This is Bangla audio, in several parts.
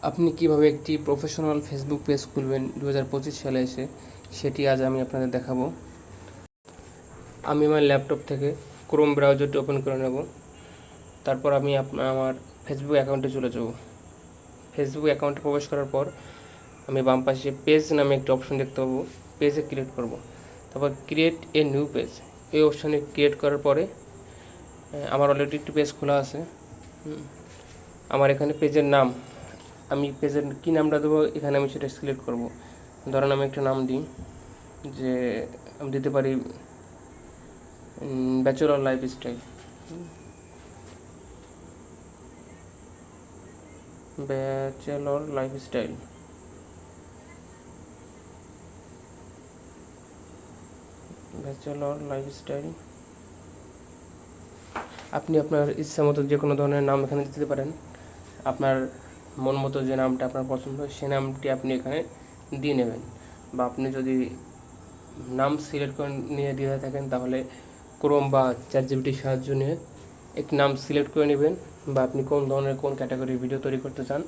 আপনি কিভাবে একটি প্রফেশনাল ফেসবুক পেজ খুলবেন 2025 সালে এসে, সেটি আজ আমি আপনাদের দেখাবো। আমি আমার ল্যাপটপ থেকে ক্রোম ব্রাউজারটি ওপেন করে নেব। তারপর আমি আমার ফেসবুক অ্যাকাউন্টে চলে যাব। ফেসবুক অ্যাকাউন্টে প্রবেশ করার পর আমি বাম পাশে পেজ নামে একটি অপশন দেখতে পাবো। পেজে ক্রিয়েট করব। তারপর ক্রিয়েট এ নিউ পেজ, এই অপশানে ক্রিয়েট করার পরে আমার অলরেডি একটি পেজ খোলা আছে। আমার এখানে পেজের নাম, আমি পেজের কী নামটা দেবো এখানে আমি সেটা সিলেক্ট করব। ধরেন আমি একটা নাম দিই, যে আমি দিতে পারি bachelor lifestyle. Bachelor lifestyle bachelor lifestyle আপনি আপনার ইচ্ছা মতো যে কোনো ধরনের নাম এখানে দিতে পারেন। আপনার মন মতো যে নামটা আপনার পছন্দ হয় সেই নামটি আপনি এখানে দিয়ে নেবেন। বা আপনি যদি নাম সিলেক্ট করে নিয়ে দিয়ে থাকেন তাহলে ক্রোম বা চ্যাটজিপিটির সাহায্য নিয়ে একটি নাম সিলেক্ট করে নেবেন। বা আপনি কোন ধরনের কোন ক্যাটাগরির ভিডিও তৈরি করতে চান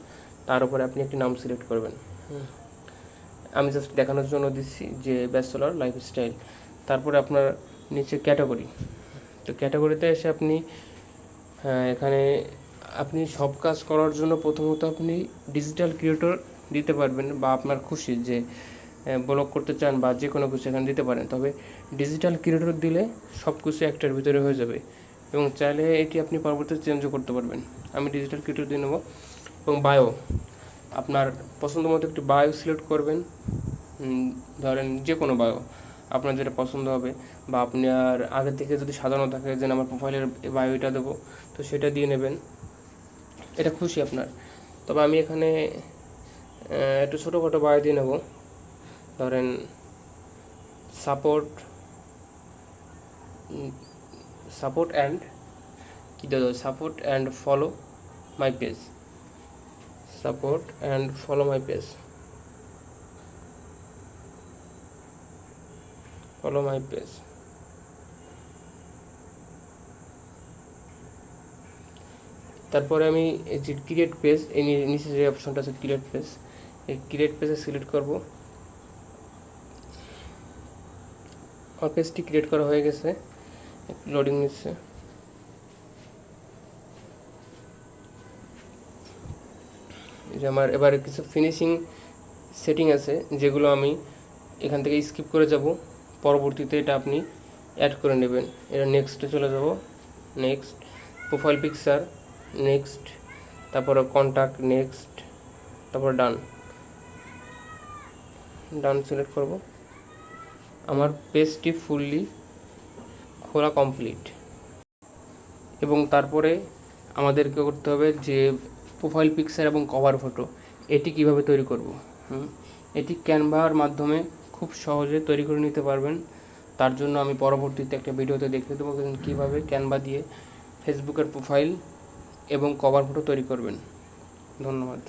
তার উপরে আপনি একটি নাম সিলেক্ট করবেন। আমি জাস্ট দেখানোর জন্য দিচ্ছি যে ব্যাচেলর লাইফস্টাইল। তারপরে আপনার নিচে ক্যাটাগরি, তো ক্যাটাগরিতে এসে আপনি এখানে আপনি সব কাজ করার জন্য প্রথমত আপনি ডিজিটাল ক্রিয়েটর দিতে পারবেন, বা আপনার খুশি যে ব্লগ করতে চান বা যে কোনো কিছু এখানে দিতে পারেন। তবে ডিজিটাল ক্রিয়েটর দিলে সব কিছু একটার ভিতরে হয়ে যাবে এবং চাইলে এটি আপনি পরবর্তীতে চেঞ্জও করতে পারবেন। আমি ডিজিটাল ক্রিয়েটর দিয়ে নেব। এবং বায়ো, আপনার পছন্দ মতো একটি বায়ো সিলেক্ট করবেন। ধরেন যে কোনো বায়ো আপনার যেটা পছন্দ হবে, বা আপনি আর আগে থেকে যদি সাজানো থাকে যে আমার প্রোফাইলের বায়োটা দেবো, তো সেটা দিয়ে নেবেন, এটা খুশি আপনার। তবে আমি এখানে একটু ছোটোখাটো বায়ো দিয়ে নেব। ধরেন সাপোর্ট অ্যান্ড কী দেবো, support and follow my page, support and follow my page, follow my page. তারপরে আমি এই যে ক্রিয়েট পেজ, এই নিচে যে অপশনটা আছে ক্রিয়েট পেজ, এই ক্রিয়েট পেজে সিলেক্ট করব। আমার পেজটি ক্রিয়েট করা হয়ে গেছে, লোডিং নিচ্ছে। যে আমার এবারে কিছু ফিনিশিং সেটিং আছে যেগুলো আমি এখান থেকে স্কিপ করে যাব, পরবর্তীতে এটা আপনি অ্যাড করে নেবেন। এটা নেক্সটে চলে যাব, নেক্সট, প্রোফাইল পিকচার নেক্সট, তারপরে কন্ট্যাক্ট নেক্সট, তারপর ডান সিলেক্ট করব। আমার পেজটি ফুললি খোলা কমপ্লিট। এবং তারপরে আমাদেরকে করতে হবে যে প্রোফাইল পিকচার এবং কভার ফটো, এটি কিভাবে তৈরি করব। এটি ক্যানভার মাধ্যমে খুব সহজে তৈরি করে নিতে পারবেন। তার জন্য আমি পরবর্তীতে একটা ভিডিওতে দেখিয়ে দেবো কীভাবে ক্যানভা দিয়ে ফেসবুকের প্রোফাইল এবং কভার ফটো তৈরি করবেন। ধন্যবাদ।